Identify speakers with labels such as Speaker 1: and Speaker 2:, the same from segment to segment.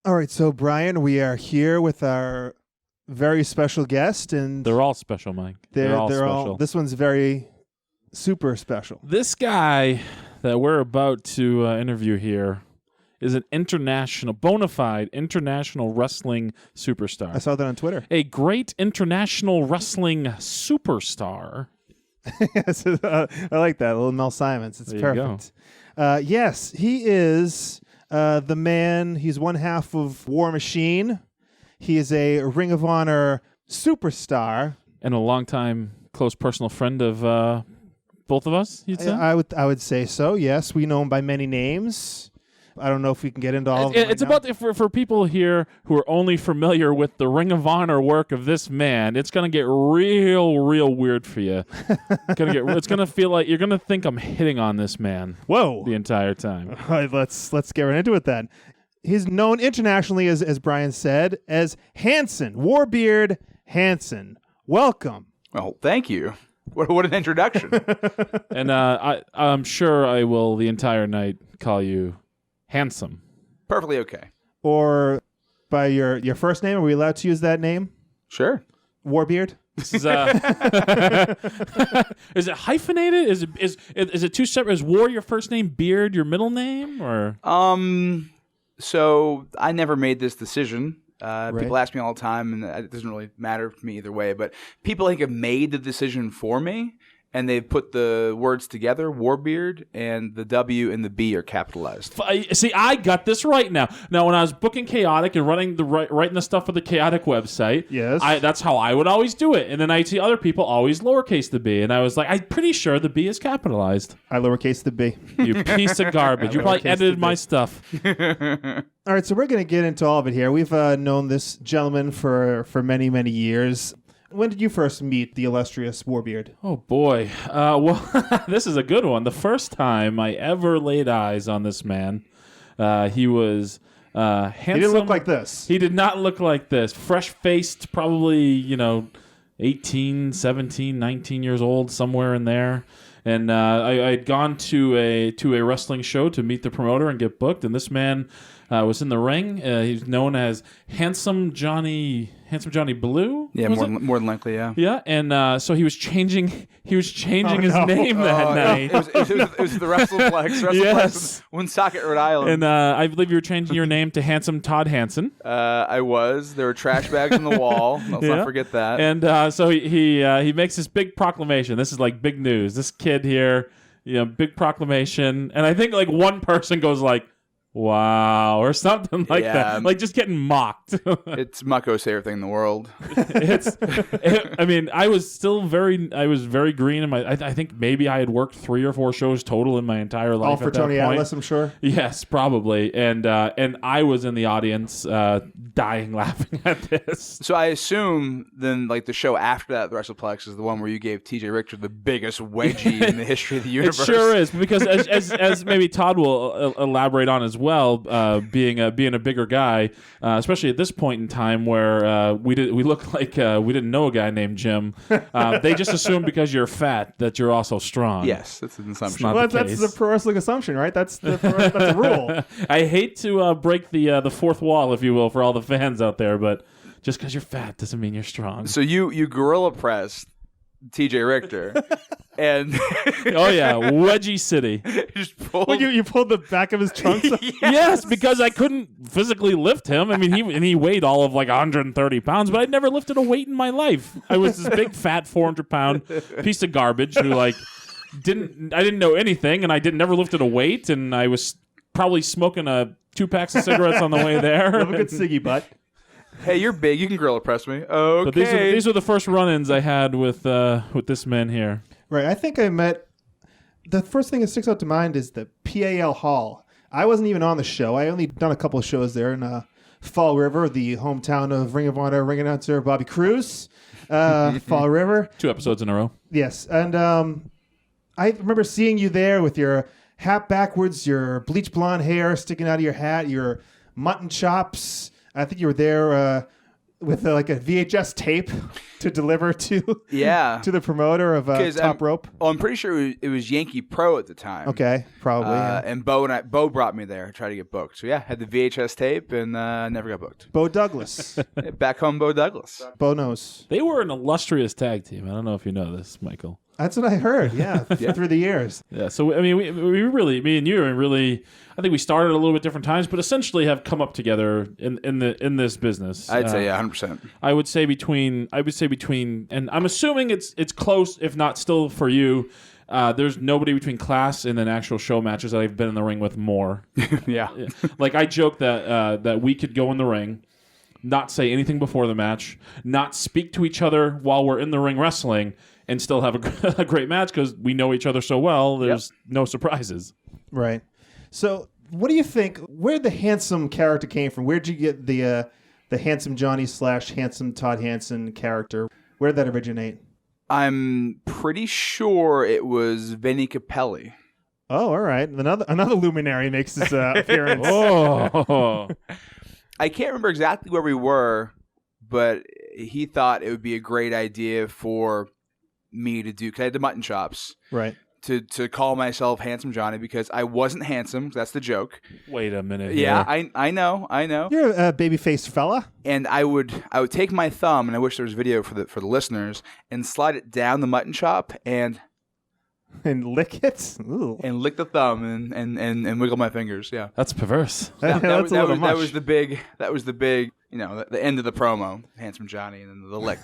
Speaker 1: All right, so Brian, we are here with our very special guest, and
Speaker 2: They're all special, Mike. They're all special.
Speaker 1: This one's very super special.
Speaker 2: This guy that we're about to interview here is an bona fide international wrestling superstar.
Speaker 1: I saw that on Twitter.
Speaker 2: A great international wrestling superstar.
Speaker 1: Yes, I like that. A little Mel Simons. It's
Speaker 2: There you
Speaker 1: perfect. Yes, he is the man. He's one half of War Machine. He is a Ring of Honor superstar.
Speaker 2: And a longtime close personal friend of both of us, you'd say?
Speaker 1: I would say so, yes. We know him by many names. I don't know if we can get into all of them.
Speaker 2: It's about for people here who are only familiar with the Ring of Honor work of this man. It's gonna get real weird for you. It's gonna feel like you're gonna think I'm hitting on this man.
Speaker 1: Whoa!
Speaker 2: The entire time.
Speaker 1: All right, let's get right into it then. He's known internationally as Brian said as Hanson, WarBeard Hanson. Welcome.
Speaker 3: Well, thank you. What an introduction.
Speaker 2: And I'm sure I will the entire night call you Handsome.
Speaker 3: Perfectly okay.
Speaker 1: Or by your first name, are we allowed to use that name?
Speaker 3: Sure.
Speaker 1: WarBeard?
Speaker 2: This is is it hyphenated? Is it two separate? Is War your first name, Beard your middle name, or?
Speaker 3: So I never made this decision.
Speaker 1: Right.
Speaker 3: People ask me all the time, and it doesn't really matter to me either way. But people, I think, have made the decision for me, and they've put the words together, WarBeard, and the W and the B are capitalized.
Speaker 2: See, I got this right now. Now, when I was booking Chaotic and writing the stuff for the Chaotic website,
Speaker 1: yes,
Speaker 2: that's how I would always do it. And then I see other people always lowercase the B, and I was like, I'm pretty sure the B is capitalized.
Speaker 1: I lowercase the B.
Speaker 2: You piece of garbage. You probably edited my stuff.
Speaker 1: All right, so we're going to get into all of it here. We've known this gentleman for many years. When did you first meet the illustrious WarBeard?
Speaker 2: Oh, boy. Well, this is a good one. The first time I ever laid eyes on this man, he was handsome.
Speaker 1: He didn't look like this.
Speaker 2: He did not look like this. Fresh-faced, probably, 18, 17, 19 years old, somewhere in there. And I had gone to a wrestling show to meet the promoter and get booked, and this man was in the ring. He's known as Handsome Johnny Blue.
Speaker 3: Yeah, more than likely, yeah.
Speaker 2: Yeah, and so he was changing his name that night.
Speaker 3: It was the WrestlePlex.
Speaker 2: Yes.
Speaker 3: Woonsocket, Rhode Island.
Speaker 2: And I believe you were changing your name to Handsome Todd Hanson.
Speaker 3: I was. There were trash bags on the wall. Let's not forget that.
Speaker 2: And so he makes this big proclamation. This is like big news. This kid here, big proclamation. And I think like one person goes like, wow, or something like that. Like just getting mocked.
Speaker 3: It's Mucko's favorite thing in the world.
Speaker 2: I was very green in my. I think maybe I had worked 3 or 4 shows total in my entire life.
Speaker 1: All for Tony Atlas, I'm sure.
Speaker 2: Yes, probably. And I was in the audience, dying laughing at this.
Speaker 3: So I assume then, like the show after that, the WrestlePlex, is the one where you gave TJ Richter the biggest wedgie in the history of the universe.
Speaker 2: It sure is, because as maybe Todd will elaborate on as well, being a bigger guy, especially at this point in time where we look like we didn't know a guy named Jim. They just assume because you're fat that you're also strong.
Speaker 3: Yes, that's an assumption.
Speaker 1: Well, that's the pro wrestling assumption, right? That's the rule.
Speaker 2: I hate to break the fourth wall, if you will, for all the fans out there, but just because you're fat doesn't mean you're strong.
Speaker 3: So you gorilla pressed TJ Richter. And
Speaker 2: oh yeah, Wedgie City.
Speaker 1: You pulled the back of his trunks up?
Speaker 2: Yes, because I couldn't physically lift him. I mean, he weighed all of like 130 pounds, but I'd never lifted a weight in my life. I was this big fat 400-pound piece of garbage who I didn't know anything, and I never lifted a weight, and I was probably smoking 2 packs of cigarettes on the way there.
Speaker 1: Love a good ciggy butt.
Speaker 3: Hey, you're big. You can gorilla press me. Okay.
Speaker 2: But these were the first run-ins I had with this man here.
Speaker 1: Right. I think I met. The first thing that sticks out to mind is the PAL Hall. I wasn't even on the show. I only done a couple of shows there in Fall River, the hometown of Ring of Honor ring announcer Bobby Cruz. Fall River.
Speaker 2: 2 episodes in a row.
Speaker 1: Yes. And I remember seeing you there with your hat backwards, your bleach blonde hair sticking out of your hat, your mutton chops. I think you were there with like a VHS tape to deliver to to the promoter of Top Rope?
Speaker 3: Well, I'm pretty sure it was Yankee Pro at the time.
Speaker 1: Okay, probably.
Speaker 3: And Bo brought me there to try to get booked. So yeah, had the VHS tape and never got booked.
Speaker 1: Bo Douglas.
Speaker 3: Back home, Bo Douglas.
Speaker 1: Bo knows.
Speaker 2: They were an illustrious tag team. I don't know if you know this, Michael.
Speaker 1: That's what I heard. Yeah, through the years.
Speaker 2: Yeah. So I mean, we really, me and you are really. I think we started at a little bit different times, but essentially have come up together in this business.
Speaker 3: I'd say 100%.
Speaker 2: I would say between, and I'm assuming it's close, if not still for you. There's nobody between class and then actual show matches that I've been in the ring with more.
Speaker 3: Yeah.
Speaker 2: Like I joke that we could go in the ring, not say anything before the match, not speak to each other while we're in the ring wrestling, and still have a great match because we know each other so well. There's no surprises.
Speaker 1: Right. So, what do you think? Where the handsome character came from? Where'd you get the handsome Johnny / handsome Todd Hanson character? Where did that originate?
Speaker 3: I'm pretty sure it was Vinny Capelli.
Speaker 1: Oh, all right. Another luminary makes his appearance.
Speaker 2: Oh.
Speaker 3: I can't remember exactly where we were, but he thought it would be a great idea for me to do, because I had the mutton chops.
Speaker 1: Right.
Speaker 3: To call myself Handsome Johnny because I wasn't handsome. That's the joke.
Speaker 2: Wait a minute.
Speaker 3: Yeah,
Speaker 2: here.
Speaker 3: I know.
Speaker 1: You're a baby-faced fella.
Speaker 3: And I would take my thumb, and I wish there was video for the listeners, and slide it down the mutton chop and
Speaker 1: lick it. Ooh.
Speaker 3: And lick the thumb and wiggle my fingers. Yeah,
Speaker 2: that's perverse.
Speaker 1: That's a little much.
Speaker 3: That was the big. The end of the promo. Handsome Johnny, and then the lick.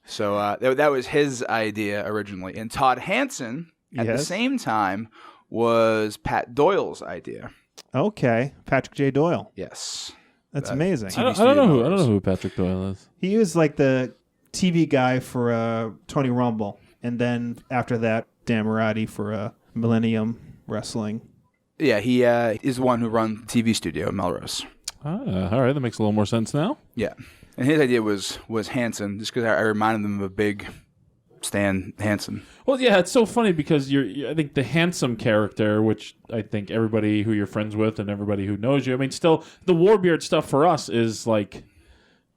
Speaker 3: So that was his idea originally, and Todd Hanson. At the same time, was Pat Doyle's idea.
Speaker 1: Okay, Patrick J. Doyle.
Speaker 3: Yes,
Speaker 1: that's amazing.
Speaker 2: I don't know who Patrick Doyle is.
Speaker 1: He was like the TV guy for Tony Rumble, and then after that, Dan Marati for Millennium Wrestling.
Speaker 3: Yeah, he is the one who runs the TV studio in Melrose.
Speaker 2: All right, that makes a little more sense now.
Speaker 3: Yeah, and his idea was Hanson, just because I reminded him of a big Stan Hansen.
Speaker 2: Well, yeah, it's so funny because I think the handsome character, which I think everybody who you're friends with and everybody who knows you, I mean, still the WarBeard stuff for us is like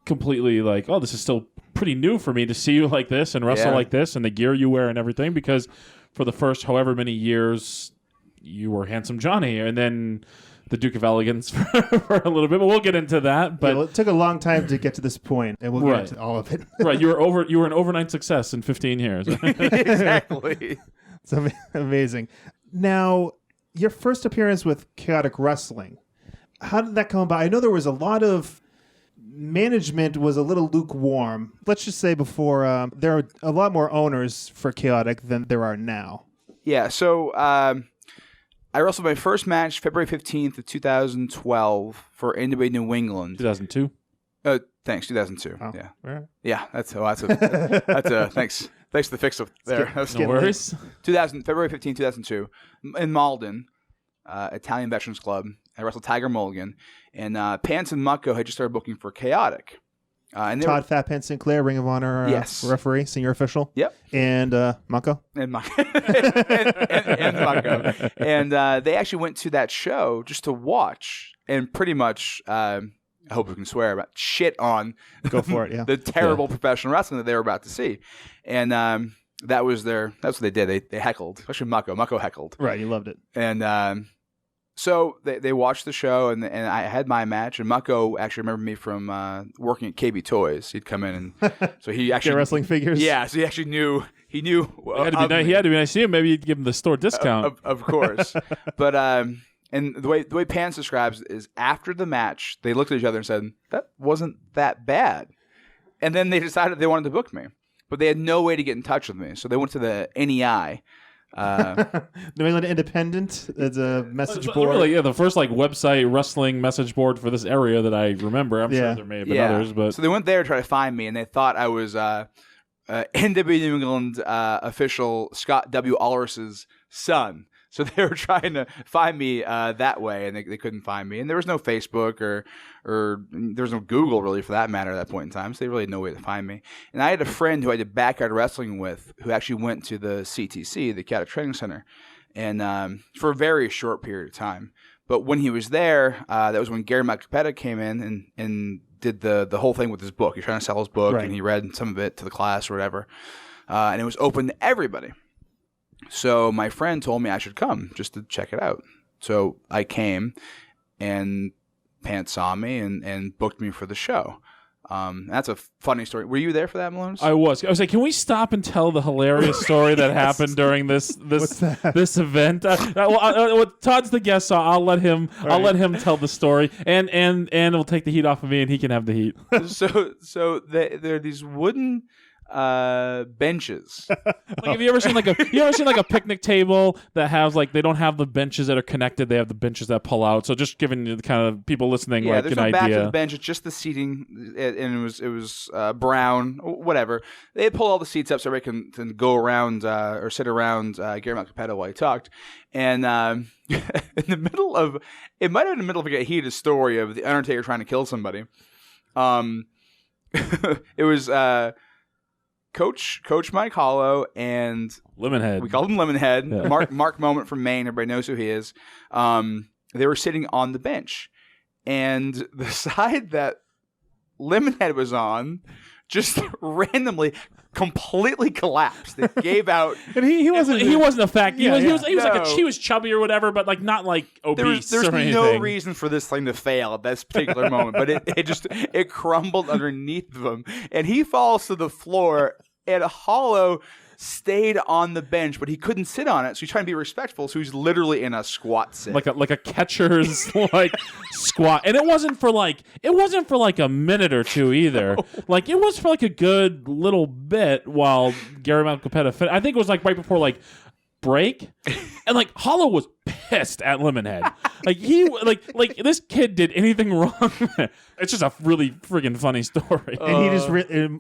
Speaker 2: completely like, oh, this is still pretty new for me to see you like this and wrestle like this and the gear you wear and everything, because for the first however many years you were Handsome Johnny, and then the Duke of Elegance for a little bit, but we'll get into that. But
Speaker 1: it took a long time to get to this point, and we'll get into all of it.
Speaker 2: Right, you were an overnight success in 15 years.
Speaker 3: Exactly.
Speaker 1: It's amazing. Now, your first appearance with Chaotic Wrestling, how did that come about? I know there was a lot of management was a little lukewarm. Let's just say before there are a lot more owners for Chaotic than there are now.
Speaker 3: Yeah. So. I wrestled my first match February 15th of 2012 for NWA New England.
Speaker 2: 2002?
Speaker 3: Thanks, 2002.
Speaker 1: Oh,
Speaker 3: yeah.
Speaker 1: Right.
Speaker 3: Yeah, that's thanks. Thanks for the fix up there.
Speaker 2: No worries.
Speaker 3: February 15th, 2002 in Malden, Italian Veterans Club. I wrestled Tiger Mulligan, and Pants and Mucko had just started booking for Chaotic. And
Speaker 1: Todd Fat Pants Sinclair, Ring of Honor referee, senior official.
Speaker 3: Yep.
Speaker 1: And Mucko.
Speaker 3: And Mucko. and Mucko. And they actually went to that show just to watch and pretty much, I hope we can swear, about shit on
Speaker 1: Go for it, yeah.
Speaker 3: the terrible professional wrestling that they were about to see. And that's what they did. They heckled, especially Mucko. Mucko heckled.
Speaker 1: Right, you loved it.
Speaker 3: And so they watched the show, and I had my match. And Mucko actually remembered me from working at KB Toys. He'd come in, and so he actually
Speaker 1: get wrestling figures.
Speaker 3: Yeah, so he actually knew. He knew.
Speaker 2: He had to be nice to you. Maybe you'd give him the store discount.
Speaker 3: Of course, but and the way Pants describes it is after the match, they looked at each other and said, "That wasn't that bad," and then they decided they wanted to book me, but they had no way to get in touch with me, so they went to the NEI.
Speaker 1: New England Independent as a message board.
Speaker 2: Really, the first website wrestling message board for this area that I remember. I'm sure there may have been others, but
Speaker 3: so they went there to try to find me, and they thought I was NW New England official Scott W. Allers's son. So they were trying to find me that way, and they couldn't find me. And there was no Facebook or there was no Google, really, for that matter, at that point in time. So they really had no way to find me. And I had a friend who I did backyard wrestling with who actually went to the CTC, the Chaotic Training Center, and for a very short period of time. But when he was there, that was when Gary Macapetta came in and did the whole thing with his book. He was trying to sell his book, and he read some of it to the class or whatever. And it was open to everybody. So my friend told me I should come just to check it out. So I came, and Pants saw me and booked me for the show. That's a funny story. Were you there for that, Malone?
Speaker 2: I was like, can we stop and tell the hilarious story that happened during this event? Todd's the guest, so I'll let him tell the story, and we'll take the heat off of me, and he can have the heat.
Speaker 3: So there are these wooden benches.
Speaker 2: Like, have you ever seen like a picnic table that has like, they don't have the benches that are connected, they have the benches that pull out. So just giving the kind of people listening like
Speaker 3: there's
Speaker 2: an
Speaker 3: no
Speaker 2: idea.
Speaker 3: back to the bench. It's just the seating, and it was brown, whatever. They had pulled all the seats up so everybody can go around or sit around Gary Macapetta while he talked. And in the middle of it, might have been in the middle of a heated story of the Undertaker trying to kill somebody. It was Coach Mike Hollow and
Speaker 2: Lemonhead.
Speaker 3: We called him Lemonhead. Yeah. Mark Moment from Maine. Everybody knows who he is. They were sitting on the bench, and the side that Lemonhead was on just randomly completely collapsed. It gave out,
Speaker 2: and he wasn't a fat. He was he was chubby or whatever, but like not like obese.
Speaker 3: There's
Speaker 2: or anything.
Speaker 3: No reason for this thing to fail at this particular moment, but it crumbled underneath of him, and he falls to the floor. And Hollow stayed on the bench, but he couldn't sit on it, so he's trying to be respectful. So he's literally in a squat sit,
Speaker 2: like a catcher's like squat. And it wasn't for like a minute or two either. No. Like it was for like a good little bit while Gary Macapetta. I think it was like right before like break, and like Hollow was pissed at Lemonhead. Like he like this kid did anything wrong. It's just a really friggin' funny story.
Speaker 1: And he just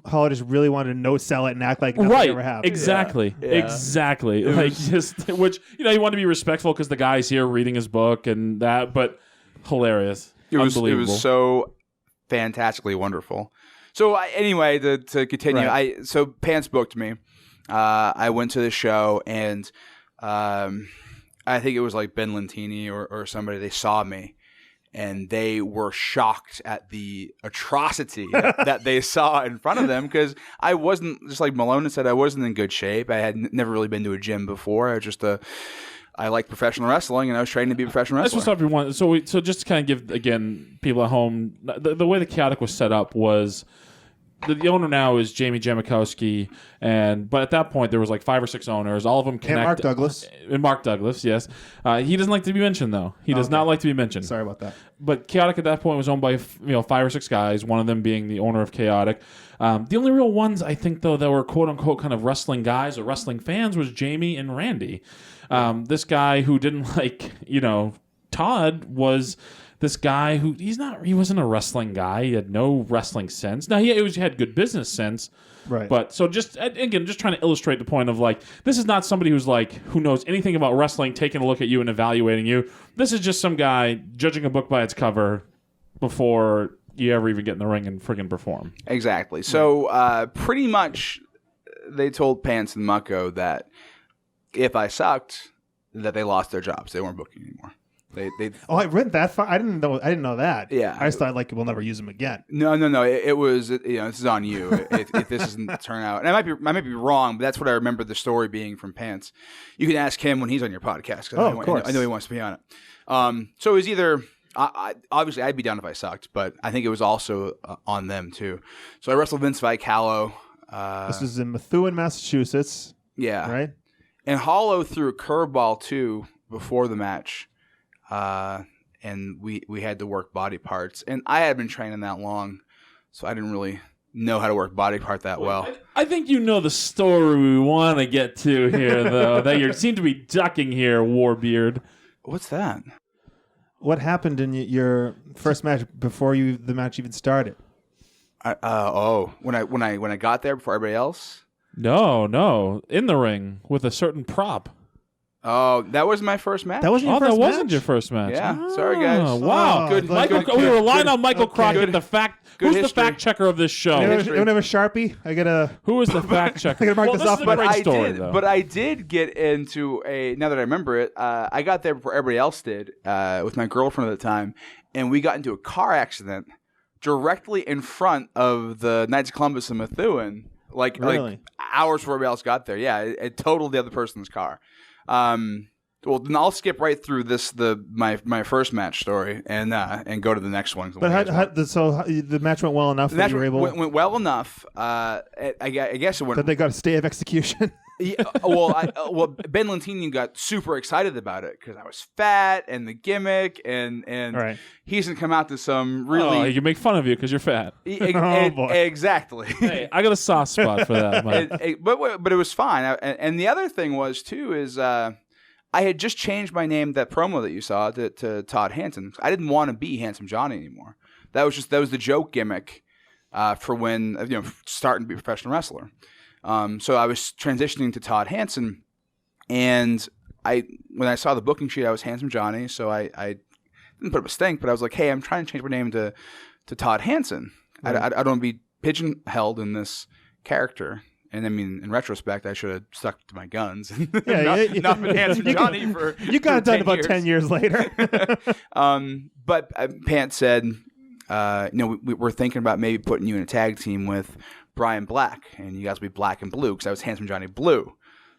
Speaker 1: Hollow just really wanted to no sell it and act like nothing ever happened.
Speaker 2: Exactly. Like just which he wanted to be respectful because the guy's here reading his book and that, but hilarious. Unbelievable.
Speaker 3: It was so fantastically wonderful. So anyway, to continue, so Pants booked me. I went to the show, and I think it was like Ben Lentini or somebody. They saw me, and they were shocked at the atrocity that they saw in front of them, because I wasn't, just like Malone said, I wasn't in good shape. I had never really been to a gym before. I was just I like professional wrestling, and I was training to be a professional wrestler.
Speaker 2: That's what's everyone. So just to kind of give again people at home, the way the Chaotic was set up was. The owner now is Jamie Jamakowski, but at that point there was like 5 or 6 owners. All of them connect. And Mark Douglas, yes. He doesn't like to be mentioned though. He does not like to be mentioned.
Speaker 1: Sorry about that.
Speaker 2: But Chaotic at that point was owned by 5 or 6 guys. One of them being the owner of Chaotic. The only real ones I think though that were quote unquote kind of wrestling guys or wrestling fans was Jamie and Randy. This guy who didn't like Todd was. This guy who he wasn't a wrestling guy. He had no wrestling sense. Now he had good business sense,
Speaker 1: right?
Speaker 2: But so just trying to illustrate the point of like, this is not somebody who knows anything about wrestling, taking a look at you and evaluating you. This is just some guy judging a book by its cover before you ever even get in the ring and friggin' perform.
Speaker 3: Exactly. So pretty much, they told Pants and Mucko that if I sucked, that they lost their jobs. They weren't booking anymore.
Speaker 1: I read that far. I didn't know that.
Speaker 3: Yeah,
Speaker 1: I just thought like we'll never use them again.
Speaker 3: No. It was this is on you if this doesn't turn out. And I might be wrong, but that's what I remember the story being from Pants. You can ask him when he's on your podcast.
Speaker 1: Of course.
Speaker 3: I know he wants to be on it. So it was either obviously I'd be down if I sucked, but I think it was also on them too. So I wrestled Vince Vicalo.
Speaker 1: This was in Methuen, Massachusetts.
Speaker 3: Yeah,
Speaker 1: right.
Speaker 3: And Hollow threw a curveball too before the match. And we had to work body parts, and I had been training that long, so I didn't really know how to work body part that well.
Speaker 2: I think you know the story we want to get to here, though. That you seem to be ducking here, WarBeard.
Speaker 3: What's that?
Speaker 1: What happened in your first match before the match even started?
Speaker 3: When I got there before everybody else.
Speaker 2: No, in the ring with a certain prop.
Speaker 3: Oh, that was my first match.
Speaker 1: That wasn't your first
Speaker 2: that
Speaker 1: match?
Speaker 2: wasn't your first match.
Speaker 3: Yeah. Sorry, guys.
Speaker 2: Wow.
Speaker 3: Good.
Speaker 2: Michael,
Speaker 3: good,
Speaker 2: we were
Speaker 3: good,
Speaker 2: relying
Speaker 3: good.
Speaker 2: on Michael Crockett.
Speaker 3: Good
Speaker 2: Who's
Speaker 3: history.
Speaker 2: the fact checker of this show?
Speaker 1: Anyone have a Sharpie? I gotta.
Speaker 2: Who is the fact checker?
Speaker 1: I gotta mark this
Speaker 2: this
Speaker 1: off.
Speaker 2: is a
Speaker 3: But
Speaker 2: great
Speaker 3: I
Speaker 2: story,
Speaker 3: did.
Speaker 2: though.
Speaker 3: But I did get into now that I remember it. I got there before everybody else did with my girlfriend at the time, and we got into a car accident directly in front of the Knights of Columbus and Methuen. Like hours before everybody else got there. Yeah, it totaled the other person's car. Well, then I'll skip right through my first match story and go to the next one.
Speaker 1: But the match went well enough that you were able.
Speaker 3: Went well enough. I guess it went.
Speaker 1: That they got a stay of execution.
Speaker 3: Yeah, well, Ben Lentini got super excited about it because I was fat and the gimmick and
Speaker 1: Right.
Speaker 3: he's gonna come out to some really.
Speaker 2: Oh, he can make fun of you because you're fat.
Speaker 1: Boy.
Speaker 3: Exactly.
Speaker 2: Hey, I got a soft spot for that, Mike.
Speaker 3: But it was fine. And the other thing was too is I had just changed my name, that promo that you saw, to Todd Hanson. I didn't want to be Handsome Johnny anymore. That was the joke gimmick for when starting to be a professional wrestler. So I was transitioning to Todd Hanson, and when I saw the booking sheet, I was Handsome Johnny. So I didn't put up a stink, but I was like, hey, I'm trying to change my name to Todd Hanson. Right. I don't want to be pigeonholed in this character. And I mean, in retrospect, I should have stuck to my guns. Not been Handsome Johnny for
Speaker 1: you got it done about 10 years later.
Speaker 3: But Pants said, we're thinking about maybe putting you in a tag team with Brian Black, and you guys will be Black and Blue because I was Handsome Johnny Blue.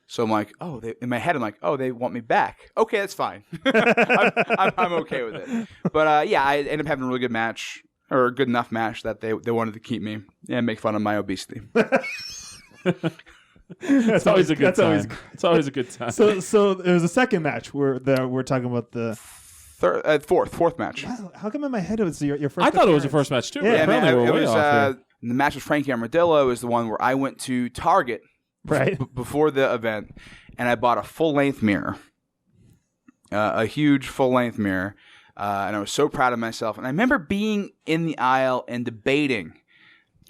Speaker 3: So I'm like, in my head, I'm like, they want me back. Okay, that's fine. I'm okay with it. But I ended up having a really good match, or a good enough match that they wanted to keep me and make fun of my obesity.
Speaker 2: It's always a good time. It's always a good time.
Speaker 1: So there's a second match we're talking about the
Speaker 3: fourth match.
Speaker 1: How come in my head it was your first?
Speaker 2: I thought it was your first match too.
Speaker 1: Yeah,
Speaker 2: apparently we're way off here.
Speaker 3: The match with Frankie Armadillo is the one where I went to Target before the event, and I bought a full-length mirror, a huge full-length mirror, and I was so proud of myself. And I remember being in the aisle and debating,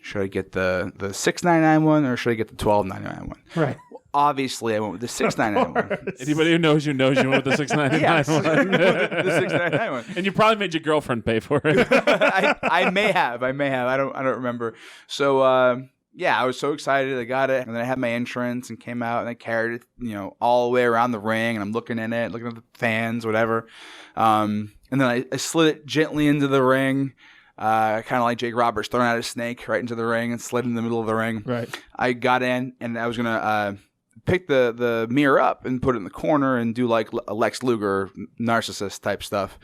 Speaker 3: should I get the $6.99 one or should I get the $12.99 one?
Speaker 1: Right.
Speaker 3: Obviously, I went with the $6.99 one.
Speaker 2: Anybody who knows you went with the $6.99
Speaker 3: Yes,
Speaker 2: one.
Speaker 3: the $6.99 one.
Speaker 2: And you probably made your girlfriend pay for it.
Speaker 3: I may have. I don't remember. So I was so excited. I got it, and then I had my entrance and came out, and I carried it, all the way around the ring, and I'm looking in it, looking at the fans, whatever. And then I slid it gently into the ring. Kind of like Jake Roberts throwing out a snake right into the ring and slid in the middle of the ring.
Speaker 1: Right.
Speaker 3: I got in, and I was gonna pick the mirror up and put it in the corner and do like a Lex Luger narcissist type stuff.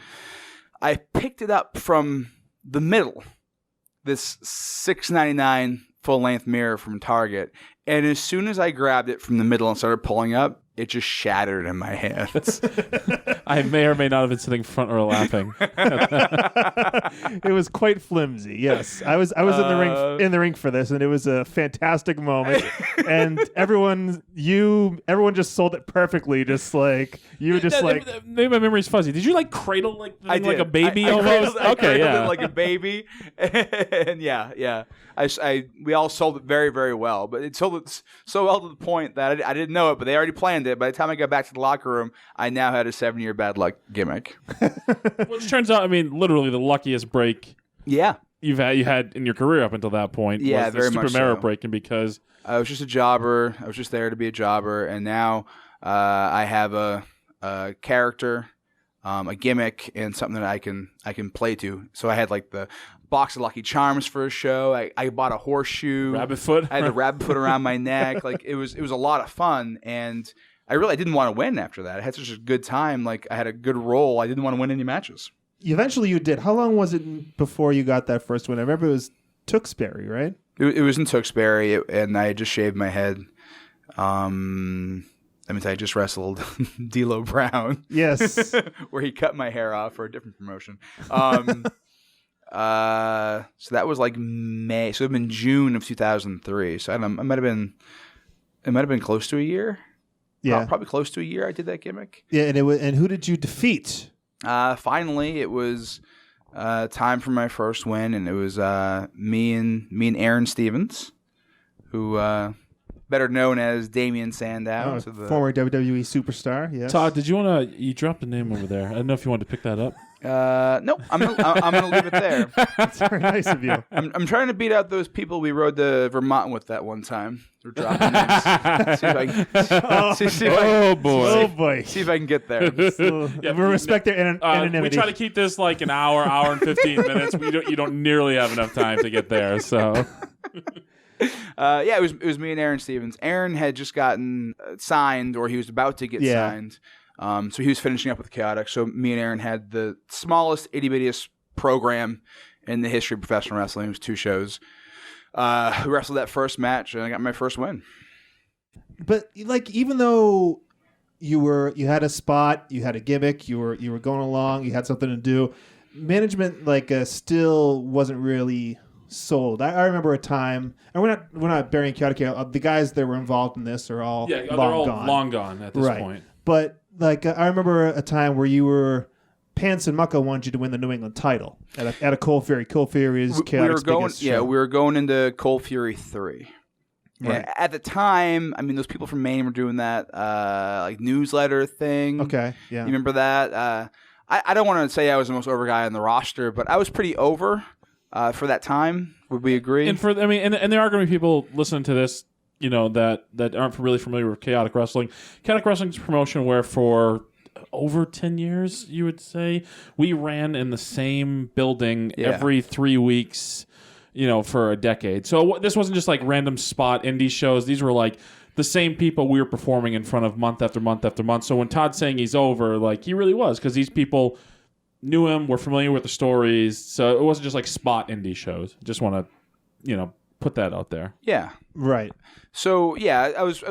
Speaker 3: I picked it up from the middle, this $6.99 full-length mirror from Target, and as soon as I grabbed it from the middle and started pulling up, it just shattered in my hands.
Speaker 2: I may or may not have been sitting front row laughing.
Speaker 1: It was quite flimsy. Yes, I was in the ring for this, and it was a fantastic moment. And everyone just sold it perfectly. Just like you,
Speaker 3: Maybe
Speaker 2: my memory's fuzzy. Did you cradle like a baby
Speaker 3: I
Speaker 2: almost?
Speaker 3: cradled
Speaker 2: Yeah.
Speaker 3: it like a baby, and yeah. We all sold it very, very well, but it sold it so well to the point that I didn't know it, but they already planned it. By the time I got back to the locker room, I now had a 7-year bad luck gimmick.
Speaker 2: Which turns out, literally the luckiest break
Speaker 3: Yeah.
Speaker 2: you had in your career up until that point.
Speaker 3: Yeah,
Speaker 2: was the
Speaker 3: very
Speaker 2: Super
Speaker 3: much
Speaker 2: Merit
Speaker 3: so.
Speaker 2: breaking because
Speaker 3: I was just a jobber. I was just there to be a jobber, and now I have a character, a gimmick, and something that I can play to. So I had the box of Lucky Charms for a show. I bought a horseshoe.
Speaker 2: rabbit foot.
Speaker 3: I had the rabbit foot around my neck. It was a lot of fun, and I really didn't want to win after that. I had such a good time. I had a good role. I didn't want to win any matches.
Speaker 1: Eventually, you did. How long was it before you got that first win? I remember it was Tewksbury, right?
Speaker 3: It was in Tewksbury, and I had just shaved my head. I just wrestled D'Lo Brown.
Speaker 1: Yes.
Speaker 3: Where he cut my hair off for a different promotion. So that was May. So it would have been June of 2003. So it might have been close to a year.
Speaker 1: Yeah.
Speaker 3: Probably close to a year I did that gimmick.
Speaker 1: Yeah, and who did you defeat?
Speaker 3: Finally, it was time for my first win, and it was me and Aaron Stevens, who better known as Damian Sandow.
Speaker 1: Former WWE superstar. Yes.
Speaker 2: Todd, did you want to? You dropped a name over there. I don't know if you wanted to pick that up.
Speaker 3: Nope. I'm gonna leave it there.
Speaker 1: That's very nice of you.
Speaker 3: I'm trying to beat out those people we rode to Vermont with that one time. They're dropping names. See if I can get there.
Speaker 1: We respect their anonymity.
Speaker 3: We
Speaker 2: try to keep this like an hour and 15 minutes. You don't nearly have enough time to get there. So.
Speaker 3: It was me and Aaron Stevens. Aaron had just gotten signed, or he was about to get signed. So he was finishing up with Chaotic. So me and Aaron had the smallest, itty-bittiest program in the history of professional wrestling. It was 2 shows. We wrestled that first match, and I got my first win.
Speaker 1: But like, even though you had a spot, you had a gimmick, you were going along, you had something to do, management still wasn't really sold. I remember a time, and we're not burying Chaotic here. The guys that were involved in this are all
Speaker 2: long gone at this point.
Speaker 1: But I remember a time where you were. Pants and Mucko wanted you to win the New England title at a Cold Fury. Cold Fury is Chaotic's biggest show.
Speaker 3: We were going into Cold Fury 3. Right. At the time, I mean, those people from Maine were doing that newsletter thing.
Speaker 1: Okay, yeah.
Speaker 3: You remember that? I don't want to say I was the most over guy on the roster, but I was pretty over for that time. Would we agree?
Speaker 2: And there are going to be people listening to this, that aren't really familiar with Chaotic Wrestling. Chaotic Wrestling is a promotion where for over 10 years, you would say, we ran in the same building every 3 weeks, for a decade. So this wasn't just like random spot indie shows. These were like the same people we were performing in front of month after month after month. So when Todd's saying he's over, like, he really was, because these people knew him, were familiar with the stories. So it wasn't just like spot indie shows. Just want to, put that out there.
Speaker 3: Yeah.
Speaker 1: Right.
Speaker 3: So I was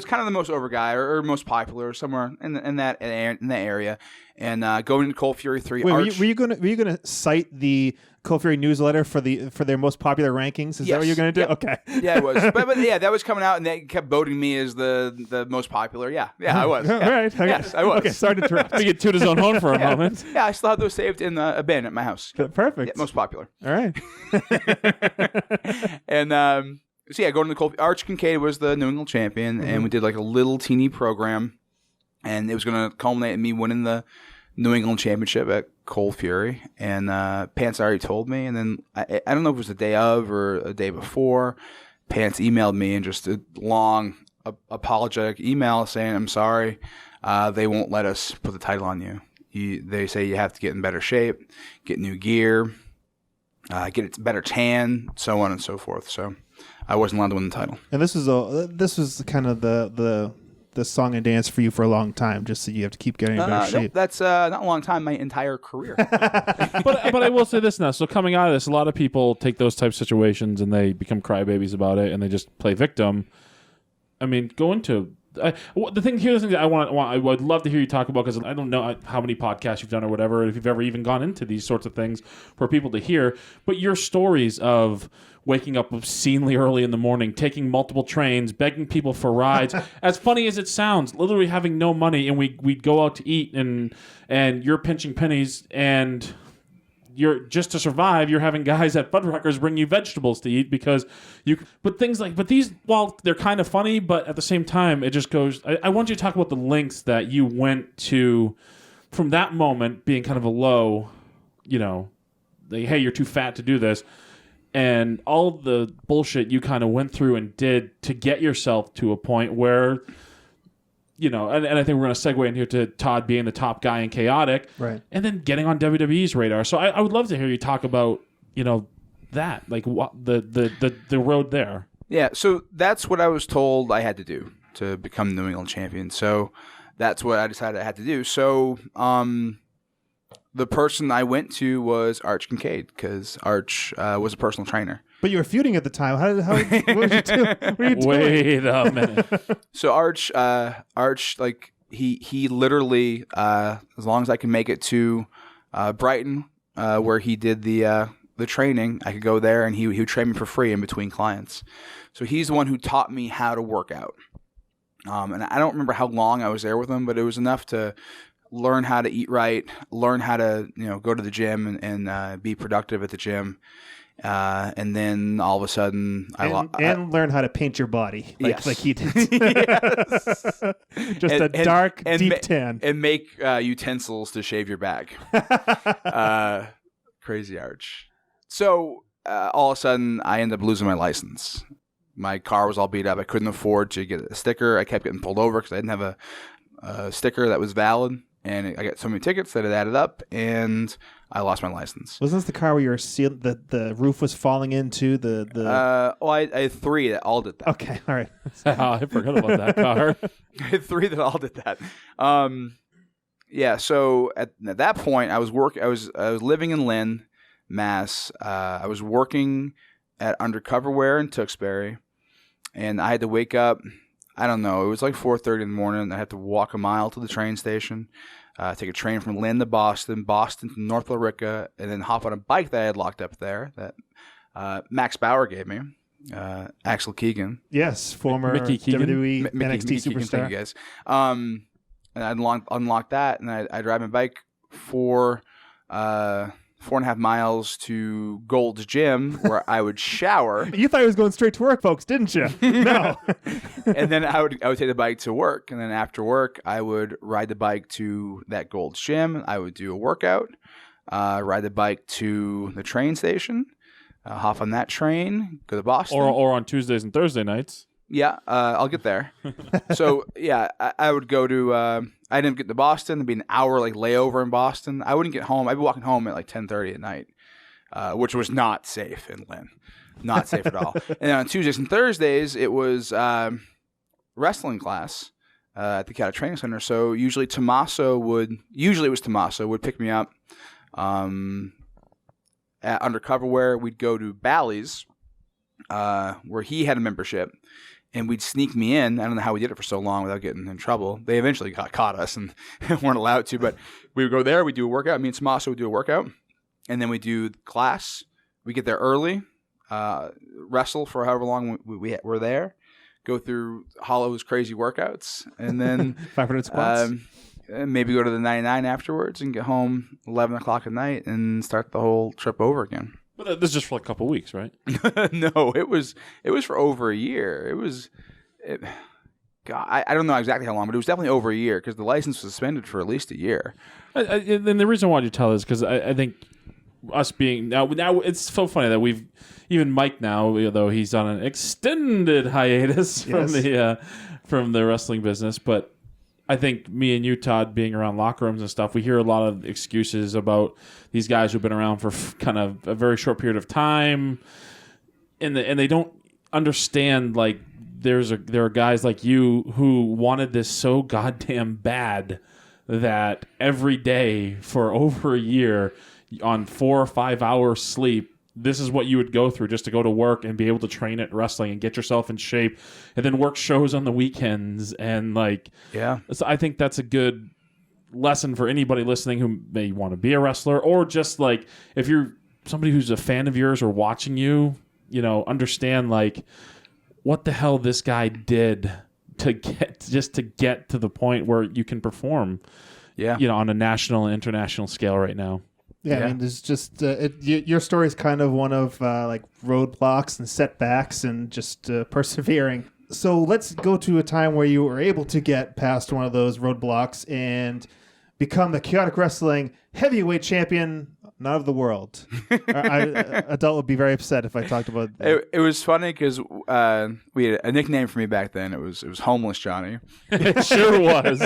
Speaker 3: kind of the most over guy or most popular somewhere in that area, and going into Cold Fury 3.
Speaker 1: Wait, were you gonna cite the Cold Fury newsletter for their most popular rankings? Is that what you're gonna do?
Speaker 3: Yep.
Speaker 1: Okay.
Speaker 3: Yeah, it was. But that was coming out, and they kept voting me as the most popular. Yeah, I was.
Speaker 1: All right.
Speaker 3: Yes, I was.
Speaker 1: Okay, sorry to interrupt.
Speaker 2: We get toot his own horn for a moment.
Speaker 3: Yeah, I still have those saved in a bin at my house.
Speaker 1: Perfect.
Speaker 3: Yeah, most popular.
Speaker 1: All right.
Speaker 3: And going to the Cold. Arch Kincaid was the New England champion, and we did like a little teeny program, and it was going to culminate in me winning the New England championship at Cold Fury. And Pants already told me, and then I don't know if it was the day of or a day before, Pants emailed me and just a long apologetic email saying, "I'm sorry, they won't let us put the title on you. They say you have to get in better shape, get new gear, get a better tan, so on and so forth." So I wasn't allowed to win the title.
Speaker 1: And this was kind of the song and dance for you for a long time, just so you have to keep getting in better shape.
Speaker 3: Nope, that's not a long time, my entire career.
Speaker 2: But I will say this now. So coming out of this, a lot of people take those type of situations and they become crybabies about it and they just play victim. I mean, go into... the thing that I would love to hear you talk about, because I don't know how many podcasts you've done or whatever, if you've ever even gone into these sorts of things for people to hear, but your stories of waking up obscenely early in the morning, taking multiple trains, begging people for rides, as funny as it sounds, literally having no money, and we'd go out to eat, and you're pinching pennies, and you're just to survive, you're having guys at Fuddruckers bring you vegetables to eat because but these, while they're kind of funny, but at the same time, it just goes, I want you to talk about the lengths that you went to from that moment being kind of a low, hey, you're too fat to do this, and all the bullshit you kind of went through and did to get yourself to a point where, and I think we're going to segue in here to Todd being the top guy in Chaotic,
Speaker 1: right? And
Speaker 2: then getting on WWE's radar. So I would love to hear you talk about, that, like what the road there.
Speaker 3: Yeah, so that's what I was told I had to do to become New England champion. So that's what I decided I had to do. So the person I went to was Arch Kincaid, because Arch was a personal trainer.
Speaker 1: But you were feuding at the time. What were you doing?
Speaker 2: Wait a minute.
Speaker 3: So Arch, like he literally, as long as I can make it to Brighton, where he did the training, I could go there, and he would train me for free in between clients. So he's the one who taught me how to work out. And I don't remember how long I was there with him, but it was enough to learn how to eat right, learn how to go to the gym and be productive at the gym. And then all of a sudden,
Speaker 1: and learn how to paint your body like he did.
Speaker 3: Yes.
Speaker 1: Just dark, deep tan.
Speaker 3: And make utensils to shave your bag. Crazy Arch. So all of a sudden, I ended up losing my license. My car was all beat up. I couldn't afford to get a sticker. I kept getting pulled over because I didn't have a sticker that was valid. And I got so many tickets that it added up, and I lost my license.
Speaker 1: Wasn't this the car where you were sealed, the roof was falling into
Speaker 3: I had 3 that all did that.
Speaker 1: Okay, all right.
Speaker 2: I forgot about that car.
Speaker 3: I had 3 that all did that. Yeah. So at that point, I was living in Lynn, Mass. I was working at Undercover Wear in Tewksbury, and I had to wake up. I don't know. It was like 4:30 in the morning. I had to walk a mile to the train station, take a train from Lynn to Boston to North Billerica, and then hop on a bike that I had locked up there that Max Bauer gave me. Axel Keegan.
Speaker 1: Yes, former
Speaker 2: Mickey Keegan.
Speaker 1: WWE NXT
Speaker 3: Mickey
Speaker 1: superstar.
Speaker 3: Keegan, thank you guys. And I'd unlock that, and I drive my bike for 4.5 miles to Gold's Gym, where I would shower.
Speaker 1: You thought he was going straight to work, folks, didn't you? No.
Speaker 3: And then I would take the bike to work, and then after work, I would ride the bike to that Gold's Gym. I would do a workout, ride the bike to the train station, hop on that train, go to Boston.
Speaker 2: Or on Tuesdays and Thursday nights.
Speaker 3: Yeah, I'll get there. So, yeah, I would go to I didn't get to Boston. It'd be an hour layover in Boston. I wouldn't get home. I'd be walking home at 10:30 at night, which was not safe in Lynn. Not safe at all. And on Tuesdays and Thursdays, it was wrestling class at the Cata Training Center. So usually it was Tommaso would pick me up at Undercover Wear. We'd go to Bally's, where he had a membership. And we'd sneak me in. I don't know how we did it for so long without getting in trouble. They eventually caught us and weren't allowed to. But we would go there. We'd do a workout. Me and Tommaso would do a workout. And then we do class. We get there early, wrestle for however long we were there, go through Hollow's crazy workouts, and then
Speaker 1: 500 squats.
Speaker 3: Maybe go to the 99 afterwards and get home 11 o'clock at night and start the whole trip over again.
Speaker 2: But this is just for a couple of weeks, right?
Speaker 3: No, it was for over a year. God, I don't know exactly how long, but it was definitely over a year because the license was suspended for at least a year.
Speaker 2: And the reason I wanted you to tell is because I think us being now it's so funny that we've even Mike now, though he's on an extended hiatus from the wrestling business, but I think me and you, Todd, being around locker rooms and stuff, we hear a lot of excuses about these guys who've been around for kind of a very short period of time, and they don't understand there are guys like you who wanted this so goddamn bad that every day for over a year on 4 or 5 hours sleep, this is what you would go through just to go to work and be able to train at wrestling and get yourself in shape and then work shows on the weekends. And so I think that's a good lesson for anybody listening who may want to be a wrestler, or just if you're somebody who's a fan of yours or watching you, understand what the hell this guy did to get to the point where you can perform, on a national and international scale right now.
Speaker 1: Yeah, I mean, there's just your story is kind of one of roadblocks and setbacks and just persevering. So let's go to a time where you were able to get past one of those roadblocks and become the Chaotic Wrestling heavyweight champion, not of the world. Adult would be very upset if I talked about that.
Speaker 3: It was funny because we had a nickname for me back then. It was Homeless Johnny.
Speaker 2: It sure was.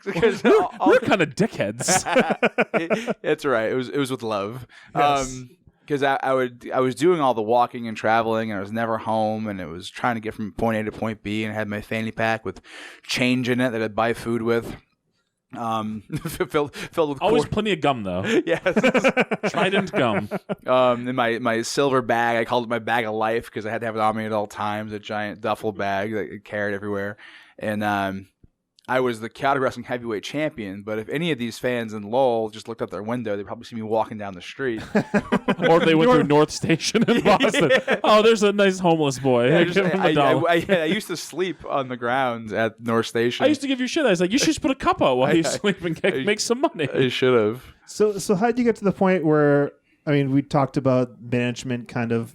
Speaker 2: We're kind of dickheads.
Speaker 3: That's right. It was with love.
Speaker 1: Yes.
Speaker 3: Because I was doing all the walking and traveling, and I was never home, and it was trying to get from point A to point B, and I had my fanny pack with change in it that I'd buy food with. Filled with
Speaker 2: always plenty of gum though.
Speaker 3: Yes.
Speaker 2: Trident gum.
Speaker 3: In my silver bag, I called it my bag of life because I had to have it on me at all times. A giant duffel bag that I carried everywhere, and I was the Chaotic Wrestling Heavyweight Champion, but if any of these fans in Lowell just looked out their window, they'd probably see me walking down the street.
Speaker 2: Or they went through North Station in Boston.
Speaker 3: Yeah.
Speaker 2: Oh, there's a nice homeless boy.
Speaker 3: Yeah,
Speaker 2: Give him $1.
Speaker 3: I used to sleep on the ground at North Station.
Speaker 2: I used to give you shit. I was like, you should just put a cup out while you sleep and make some money.
Speaker 3: I should have.
Speaker 1: So how did you get to the point where, I mean, we talked about management kind of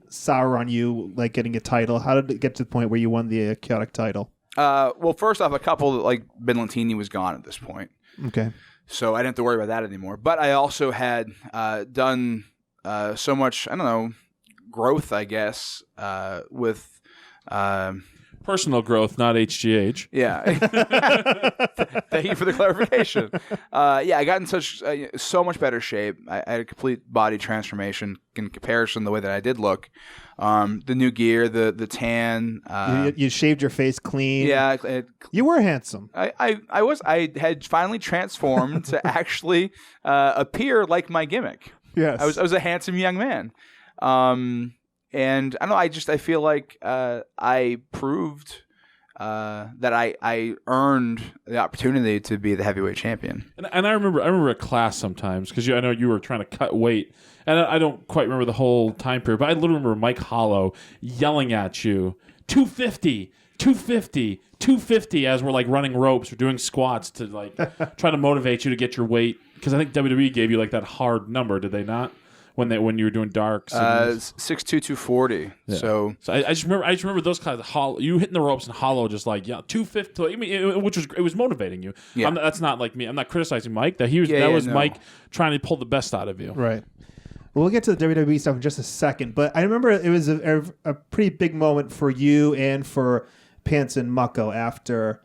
Speaker 1: sour on you, like getting a title. How did it get to the point where you won the Chaotic title?
Speaker 3: Well, first off, a couple like Ben Lentini was gone at this point.
Speaker 1: Okay.
Speaker 3: So I didn't have to worry about that anymore. But I also had done so much, I don't know, growth, I guess, with...
Speaker 2: Personal growth, not HGH.
Speaker 3: Yeah. Thank you for the clarification. Yeah, I got in so much better shape. I had a complete body transformation in comparison to the way that I did look. The new gear, the tan.
Speaker 1: You shaved your face clean.
Speaker 3: Yeah.
Speaker 1: You were handsome.
Speaker 3: I had finally transformed to actually appear like my gimmick.
Speaker 1: Yes.
Speaker 3: I was a handsome young man. And I don't know, I feel like I proved that I earned the opportunity to be the heavyweight champion.
Speaker 2: And I remember a class sometimes, because I know you were trying to cut weight, and I don't quite remember the whole time period, but I literally remember Mike Hollow yelling at you, 250, 250, 250, as we're like running ropes or doing squats to like try to motivate you to get your weight, because I think WWE gave you like that hard number, did they not? When you were doing darks,
Speaker 3: 6'2", 240.
Speaker 2: Yeah.
Speaker 3: So
Speaker 2: I just remember those kinds of Hollow. You hitting the ropes and Hollow just like 250. I mean, it was motivating you.
Speaker 3: Yeah.
Speaker 2: That's not like me. I'm not criticizing Mike. That was Mike trying to pull the best out of you.
Speaker 1: Right. Well, we'll get to the WWE stuff in just a second, but I remember it was a pretty big moment for you and for Pants and Mucko after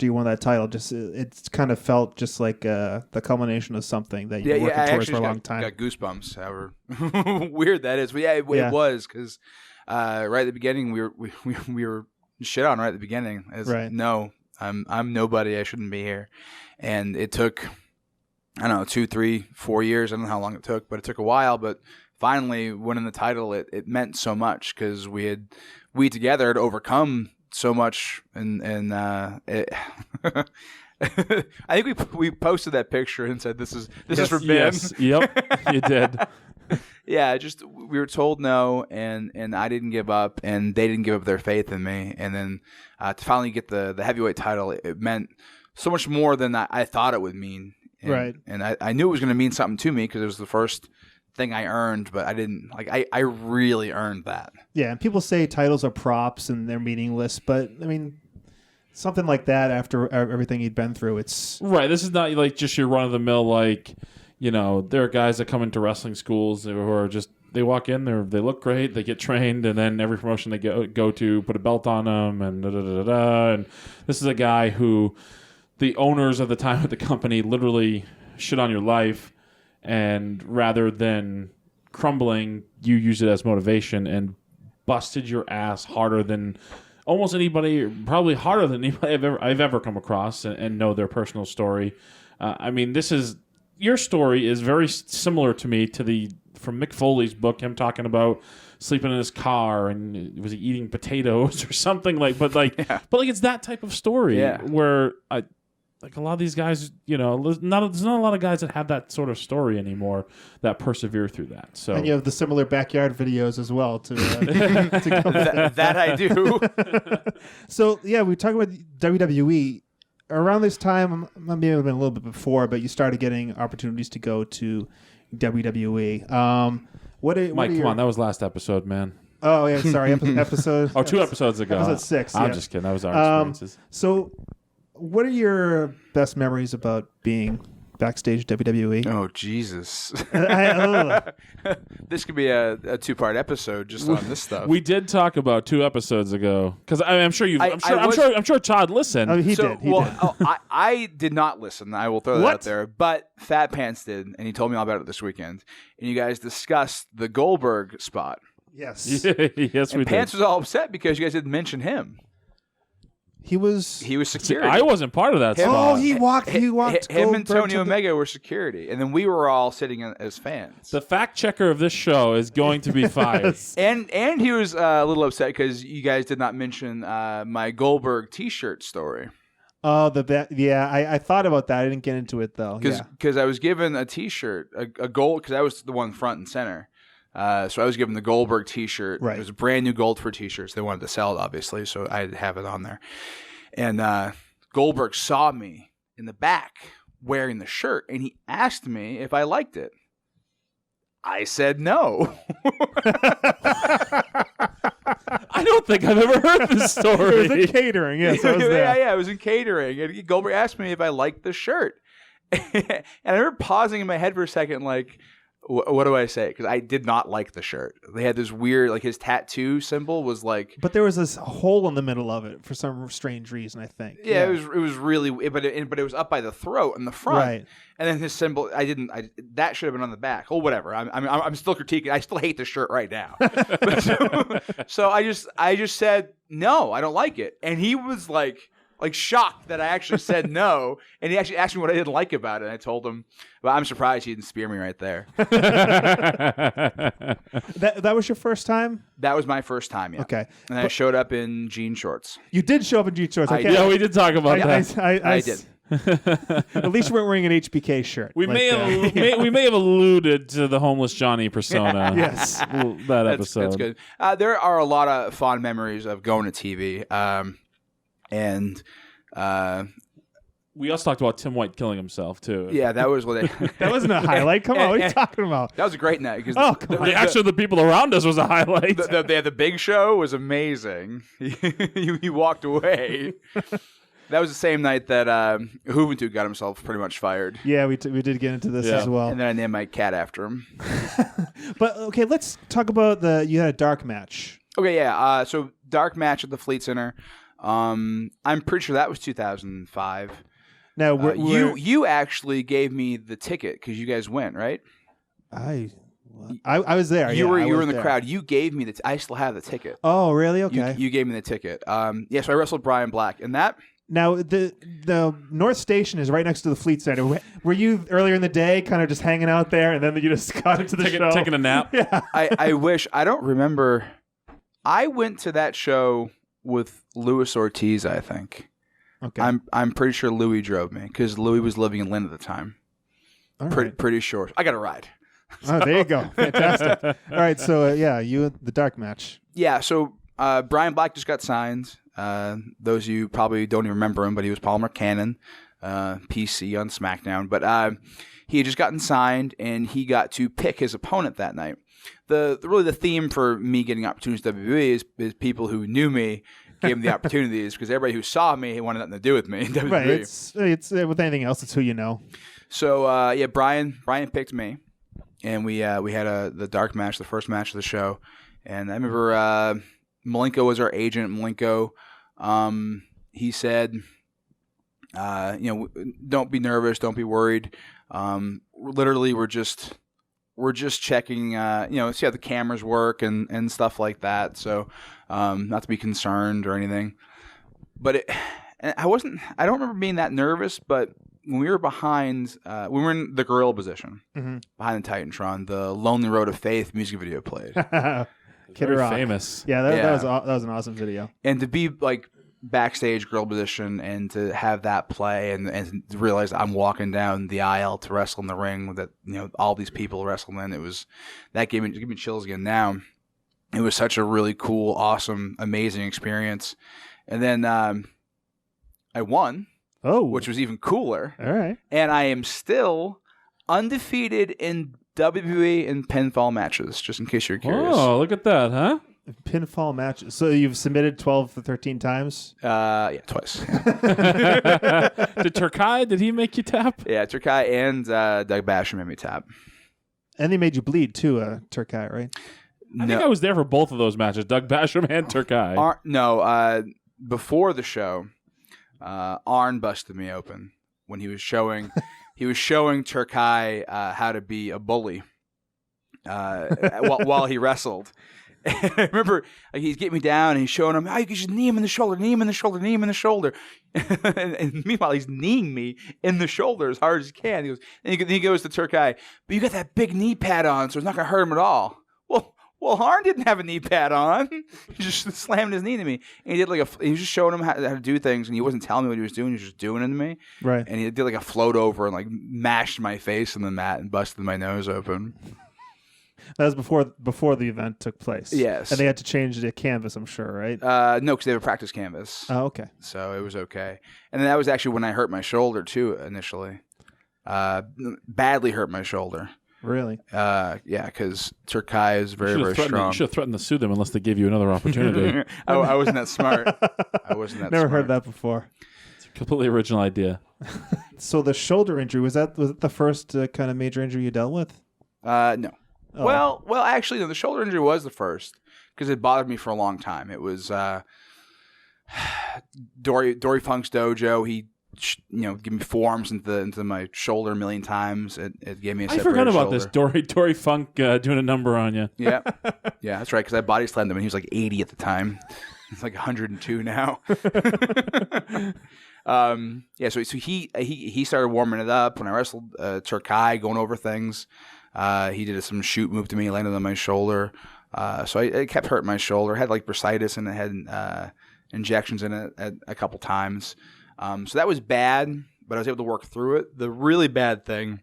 Speaker 1: you won that title. Just it's kind of felt just like the culmination of something that you've been working towards for a long time.
Speaker 3: Got goosebumps. However weird that is, but it was because right at the beginning we were shit on right at the beginning.
Speaker 1: Right.
Speaker 3: No, I'm nobody. I shouldn't be here, and it took, I don't know, 2, 3, 4 years. I don't know how long it took, but it took a while. But finally winning the title, it meant so much because we together had overcome so much, and I think we posted that picture and said this is for Ben.
Speaker 2: Yes, yep, you did.
Speaker 3: Yeah, just we were told no, and I didn't give up, and they didn't give up their faith in me, and then to finally get the heavyweight title, it meant so much more than I thought it would mean. And,
Speaker 1: right.
Speaker 3: And I knew it was going to mean something to me because it was the first thing I earned, but I didn't I really earned that.
Speaker 1: Yeah, and people say titles are props and they're meaningless, but I mean, something like that after everything you'd been through, it's
Speaker 2: right. This is not like just your run of the mill. Like, there are guys that come into wrestling schools who are just, they walk in, they look great, they get trained, and then every promotion they go to put a belt on them, and and this is a guy who the owners of the time of the company literally shit on your life. And rather than crumbling, you use it as motivation and busted your ass harder than almost anybody, probably harder than anybody I've ever come across, and know their personal story. I mean, your story is very similar to me from Mick Foley's book, him talking about sleeping in his car and was he eating potatoes or something but it's that type of story where like a lot of these guys, there's not a lot of guys that have that sort of story anymore that persevere through that. So, and
Speaker 1: you have the similar backyard videos as well to
Speaker 3: that I do.
Speaker 1: So yeah, we talk about WWE around this time. Maybe it would have been a little bit before, but you started getting opportunities to go to WWE.
Speaker 2: Mike, come on, that was last episode, man.
Speaker 1: Oh yeah, sorry, episode.
Speaker 2: 2 episodes ago.
Speaker 1: Episode 6.
Speaker 2: I'm just kidding. That was our experiences.
Speaker 1: So, what are your best memories about being backstage at WWE?
Speaker 3: Oh, Jesus. This could be a 2-part episode just on this stuff.
Speaker 2: We did talk about 2 episodes ago because I'm sure Todd listened.
Speaker 1: Oh, he did.
Speaker 3: I did not listen. I will throw that out there. But Fat Pants did, and he told me all about it this weekend. And you guys discussed the Goldberg spot.
Speaker 1: Yes.
Speaker 2: Yes, we did.
Speaker 3: Pants was all upset because you guys didn't mention him.
Speaker 1: He was
Speaker 3: security.
Speaker 2: I wasn't part of that spot.
Speaker 1: Oh, he walked.
Speaker 3: Him and Tony Omega were security, and then we were all sitting as fans.
Speaker 2: The fact checker of this show is going to be fired.
Speaker 3: And he was a little upset because you guys did not mention my Goldberg T-shirt story.
Speaker 1: Oh, I thought about that. I didn't get into it though.
Speaker 3: Because I was given a T-shirt, a gold, because I was the one front and center. So I was given the Goldberg T-shirt.
Speaker 1: Right.
Speaker 3: It was a brand new Goldberg T-shirts. They wanted to sell it, obviously, so I had to have it on there. And Goldberg saw me in the back wearing the shirt, and he asked me if I liked it. I said no.
Speaker 2: I don't think I've ever heard this story.
Speaker 1: It was in catering. Yes, I was there.
Speaker 3: Yeah, it was in catering. And Goldberg asked me if I liked the shirt. And I remember pausing in my head for a second, like, what do I say? Because I did not like the shirt. They had this weird, like his tattoo symbol was like.
Speaker 1: But there was this hole in the middle of it for some strange reason, I think.
Speaker 3: Yeah. It was really, but it was up by the throat and the front.
Speaker 1: Right.
Speaker 3: And then his symbol, that should have been on the back. Oh, whatever. I'm still critiquing. I still hate the shirt right now. So I just said no, I don't like it, and he was like shocked that I actually said no, and he actually asked me what I didn't like about it. And I told him, well, I'm surprised he didn't spear me right there.
Speaker 1: That was your first time?
Speaker 3: That was my first time, yeah.
Speaker 1: Okay.
Speaker 3: And I showed up in jean shorts.
Speaker 1: You did show up in jean shorts.
Speaker 2: Yeah, we did talk about that.
Speaker 3: I did.
Speaker 1: At least you weren't wearing an HBK shirt.
Speaker 2: We may have alluded to the homeless Johnny persona.
Speaker 1: Yes,
Speaker 2: that episode.
Speaker 3: That's good. There are a lot of fond memories of going to TV. And
Speaker 2: we also talked about Tim White killing himself too.
Speaker 3: Yeah, that was what
Speaker 1: that wasn't a highlight. Come on, what are you talking about?
Speaker 3: That was a great night because
Speaker 2: the action of the people around us was a highlight.
Speaker 3: The Big Show was amazing. He walked away. That was the same night that Juventud got himself pretty much fired.
Speaker 1: Yeah, we did get into this as well.
Speaker 3: And then I named my cat after him.
Speaker 1: But okay, let's talk about you had a dark match.
Speaker 3: Okay, yeah. So dark match at the Fleet Center. I'm pretty sure that was 2005.
Speaker 1: Now
Speaker 3: you actually gave me the ticket because you guys went, right?
Speaker 1: I was there.
Speaker 3: You were in the crowd. You gave me I still have the ticket.
Speaker 1: Oh, really? Okay.
Speaker 3: You gave me the ticket. Yeah. So I wrestled Brian Black, and that.
Speaker 1: Now the North Station is right next to the Fleet Center. Were you earlier in the day, kind of just hanging out there, and then you just got into the show,
Speaker 2: taking a nap?
Speaker 1: Yeah.
Speaker 3: I wish. I don't remember. I went to that show with Luis Ortiz, I think.
Speaker 1: Okay.
Speaker 3: I'm pretty sure Louis drove me because Louis was living in Lynn at the time.
Speaker 1: All right.
Speaker 3: Pretty sure. I got a ride.
Speaker 1: Oh, there you go. Fantastic. All right, so you the dark match.
Speaker 3: Yeah, so Brian Black just got signed. Those of you probably don't even remember him, but he was Palmer Cannon, PC on SmackDown. But he had just gotten signed, and he got to pick his opponent that night. The theme for me getting opportunities in WWE is people who knew me gave him the opportunities because everybody who saw me wanted nothing to do with me in WWE.
Speaker 1: Right. It's with anything else, it's who you know.
Speaker 3: So Brian picked me, and we had the dark match, the first match of the show, and I remember Malenko was our agent. Malenko, he said, don't be nervous, don't be worried. Literally, we're just checking, see how the cameras work and stuff like that. So, not to be concerned or anything. But I don't remember being that nervous. But when we were behind, we were in the gorilla position behind the Titantron. The Lonely Road of Faith music video played.
Speaker 2: Very famous.
Speaker 1: Yeah, that was an awesome video.
Speaker 3: And to be like backstage gorilla position and to have that play and to realize I'm walking down the aisle to wrestle in the ring that all these people wrestling in, that gave me chills again. Now it was such a really cool, awesome, amazing experience. And then I won, which was even cooler.
Speaker 1: All right.
Speaker 3: And I am still undefeated in WWE in pinfall matches, just in case you're curious.
Speaker 2: Oh, look at that, huh?
Speaker 1: Pinfall matches. So you've submitted 12 to 13 times?
Speaker 3: Yeah, twice.
Speaker 2: Did Turkai, did he make you tap?
Speaker 3: Yeah, Turkai and Doug Basham made me tap.
Speaker 1: And they made you bleed too, Turkai, right?
Speaker 2: I think I was there for both of those matches, Doug Basham and Turkai.
Speaker 3: Before the show, Arn busted me open when he was showing Turkai how to be a bully while he wrestled. And I remember he's getting me down and he's showing him, you can just knee him in the shoulder, knee him in the shoulder, knee him in the shoulder. and meanwhile, he's kneeing me in the shoulder as hard as he can. He goes to Turkai, but you got that big knee pad on, so it's not going to hurt him at all. Well, well, Harn didn't have a knee pad on. He just slammed his knee to me. And he did he was just showing him how to do things, and he wasn't telling me what he was doing. He was just doing it to me.
Speaker 1: Right.
Speaker 3: And he did like a float over and like mashed my face in the mat and busted my nose open.
Speaker 1: That was before the event took place.
Speaker 3: Yes.
Speaker 1: And they had to change the canvas, I'm sure, right?
Speaker 3: No, because they have a practice canvas.
Speaker 1: Oh, okay.
Speaker 3: So it was okay. And then that was actually when I hurt my shoulder too initially. Badly hurt my shoulder.
Speaker 1: Really?
Speaker 3: Yeah, because Turkai is very, very strong.
Speaker 2: You should have threatened to sue them unless they gave you another opportunity.
Speaker 3: I wasn't that smart.
Speaker 1: Never heard that before.
Speaker 2: It's a completely original idea.
Speaker 1: So the shoulder injury, was it the first kind of major injury you dealt with?
Speaker 3: No.
Speaker 1: Oh.
Speaker 3: Well, actually, no, the shoulder injury was the first because it bothered me for a long time. It was Dory Funk's dojo. He give me forearms into my shoulder a million times. It gave me a separated
Speaker 2: I forgot about
Speaker 3: shoulder.
Speaker 2: this. Dory Funk doing a number on you.
Speaker 3: Yeah, that's right. Because I body slammed him, and he was like 80 at the time. He's like 102 now. So he started warming it up when I wrestled Turkai, going over things. He did some shoot move to me, landed on my shoulder. So I kept hurting my shoulder. I had like bursitis, and I had injections in it a couple times. So that was bad, but I was able to work through it. The really bad thing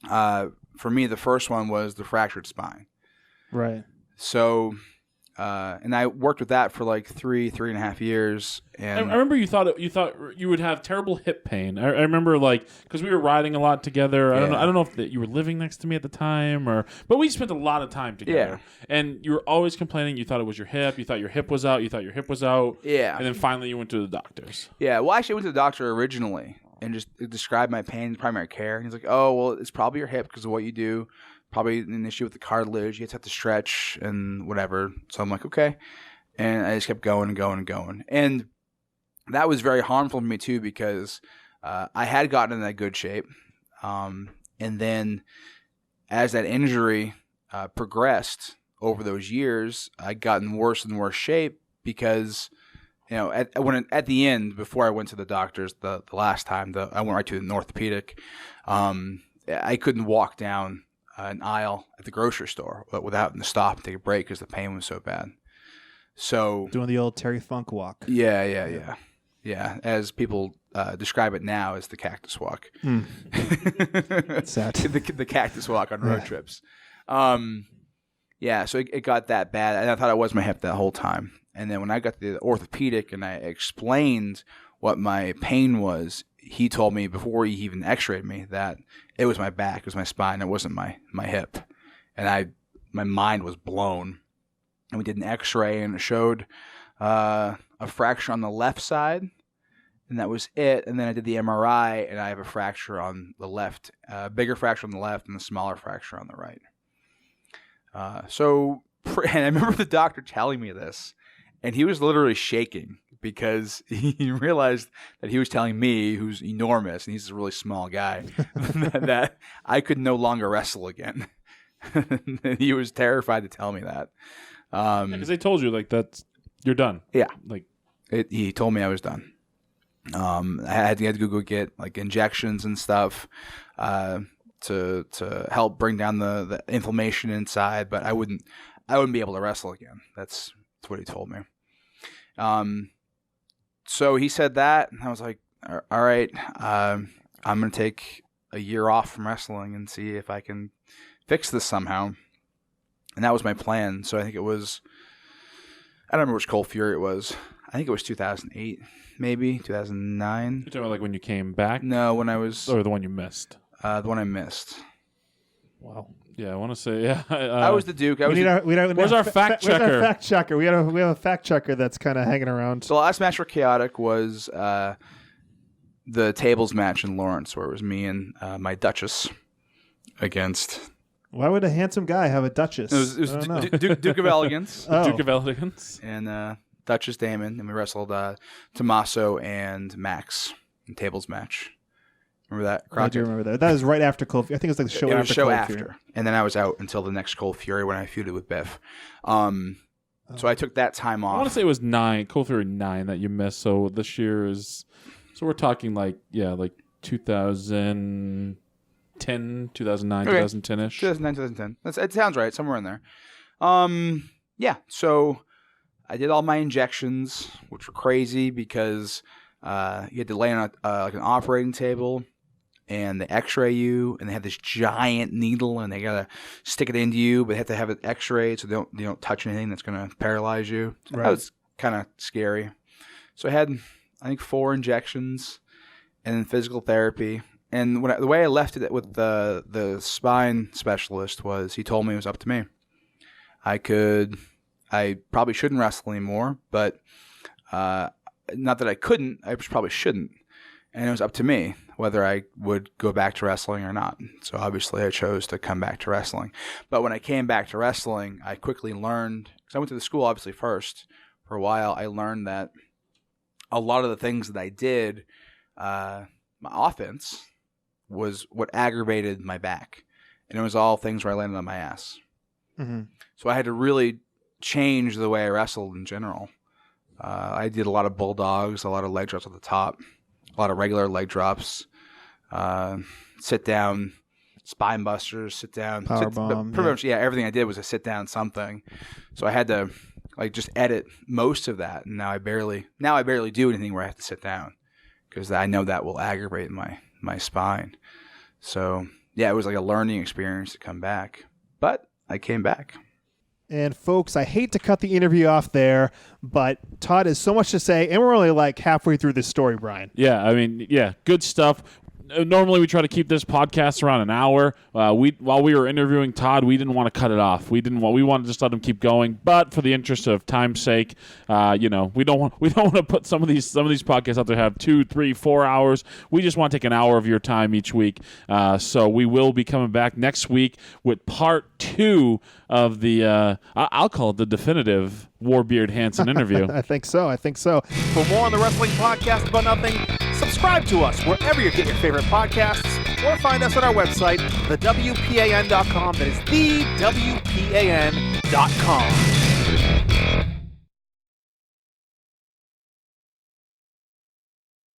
Speaker 3: for me, the first one was the fractured spine.
Speaker 1: Right.
Speaker 3: So, and I worked with that for like 3.5 years. And
Speaker 2: I remember you thought you would have terrible hip pain. I remember because we were riding a lot together.
Speaker 3: Yeah.
Speaker 2: I don't know if you were living next to me at the time but we spent a lot of time together.
Speaker 3: Yeah.
Speaker 2: And you were always complaining. You thought it was your hip. You thought your hip was out.
Speaker 3: Yeah.
Speaker 2: And then finally you went to the doctors.
Speaker 3: Yeah. Well, actually, I went to the doctor originally and just described my pain in primary care. And he's like, "Oh, well, it's probably your hip because of what you do. Probably an issue with the cartilage. You have to stretch and whatever." So I'm like, okay. And I just kept going and going and going. And that was very harmful for me too because I had gotten in that good shape. And then as that injury progressed over those years, I got in worse and worse shape because, at the end, before I went to the doctors the last time, I went right to an orthopedic. I couldn't walk down an aisle at the grocery store without having to stop and take a break because the pain was so bad. So
Speaker 1: doing the old Terry Funk walk.
Speaker 3: Yeah. As people describe it now as the cactus walk.
Speaker 1: Sad.
Speaker 3: the cactus walk on road trips. So it got that bad, and I thought it was my hip that whole time. And then when I got to the orthopedic and I explained what my pain was, he told me before he even x-rayed me that it was my back, it was my spine, it wasn't my hip. And my mind was blown. And we did an x-ray and it showed a fracture on the left side, and that was it. And then I did the MRI and I have a fracture on the left, a bigger fracture on the left and a smaller fracture on the right. And I remember the doctor telling me this, and he was literally shaking because he realized that he was telling me, who's enormous, and he's a really small guy, that I could no longer wrestle again. And he was terrified to tell me that.
Speaker 2: Because they told you you're done.
Speaker 3: Yeah.
Speaker 2: He
Speaker 3: told me I was done. I had to go get injections and stuff to help bring down the inflammation inside, but I wouldn't be able to wrestle again. That's what he told me. So he said that, and I was like, all right, I'm going to take a year off from wrestling and see if I can fix this somehow. And that was my plan. So I think it was, I don't remember which Cold Fury it was. I think it was 2008, maybe 2009.
Speaker 2: You're talking about when you came back?
Speaker 3: No, when I was...
Speaker 2: Or the one you missed?
Speaker 3: The one I missed.
Speaker 2: Wow. Yeah, I want to say, yeah.
Speaker 3: I was the Duke.
Speaker 2: Where's our fact checker?
Speaker 1: Where's our fact checker? We have a fact checker that's kind of hanging around.
Speaker 3: The last match for Chaotic was the tables match in Lawrence, where it was me and my Duchess against...
Speaker 1: Why would a handsome guy have a Duchess?
Speaker 3: It was Duke of Elegance.
Speaker 2: Oh. Duke of Elegance.
Speaker 3: And Duchess Damon. And we wrestled Tommaso and Max in tables match. Remember that?
Speaker 1: I do remember that. That was right after Cold Fury. I think it was like the show after. It was
Speaker 3: the show
Speaker 1: Cold
Speaker 3: after.
Speaker 1: Fury.
Speaker 3: And then I was out until the next Cold Fury when I feuded with Biff. So I took that time off.
Speaker 2: I want to say it was Cold Fury 9 that you missed. So this year is, so we're talking 2010, 2009,
Speaker 3: okay.
Speaker 2: 2010-ish.
Speaker 3: 2009, 2010. It sounds right, somewhere in there. Yeah. So I did all my injections, which were crazy because you had to lay on like an operating table, and they X-ray you, and they have this giant needle, and they gotta stick it into you, but they have to have it X-rayed so they don't touch anything that's gonna paralyze you. So
Speaker 1: Right.
Speaker 3: that was kind of scary. So I had, I think, 4 injections, and then physical therapy. And the way I left it with the spine specialist was he told me it was up to me. I probably shouldn't wrestle anymore, but not that I couldn't, I probably shouldn't. And it was up to me whether I would go back to wrestling or not. So obviously I chose to come back to wrestling. But when I came back to wrestling, I quickly learned, because I went to the school obviously first. For a while, I learned that a lot of the things that I did, my offense, was what aggravated my back. And it was all things where I landed on my ass.
Speaker 1: Mm-hmm.
Speaker 3: So I had to really change the way I wrestled in general. I did a lot of bulldogs, a lot of leg drops at the top, a lot of regular leg drops, sit down, spine busters, sit down,
Speaker 1: Power bomb.
Speaker 3: pretty much, everything I did was a sit down something. So I had to just edit most of that, and now I barely do anything where I have to sit down because I know that will aggravate my spine. So yeah, it was like a learning experience to come back, but I came back.
Speaker 1: And folks, I hate to cut the interview off there, but Todd has so much to say, and we're only like halfway through this story, Brian.
Speaker 2: Yeah, I mean, good stuff. Normally we try to keep this podcast around an hour. While we were interviewing Todd, we didn't want to cut it off. We wanted to just let him keep going. But for the interest of time's sake, we don't want to put some of these podcasts out there have 2, 3, 4 hours. We just want to take an hour of your time each week. So we will be coming back next week with part 2 of the I'll call it the definitive WarBeard Hanson interview.
Speaker 1: I think so.
Speaker 4: For more on the Wrestling Podcast About Nothing, subscribe to us wherever you get your favorite podcasts, or find us on our website, thewpan.com. That is thewpan.com.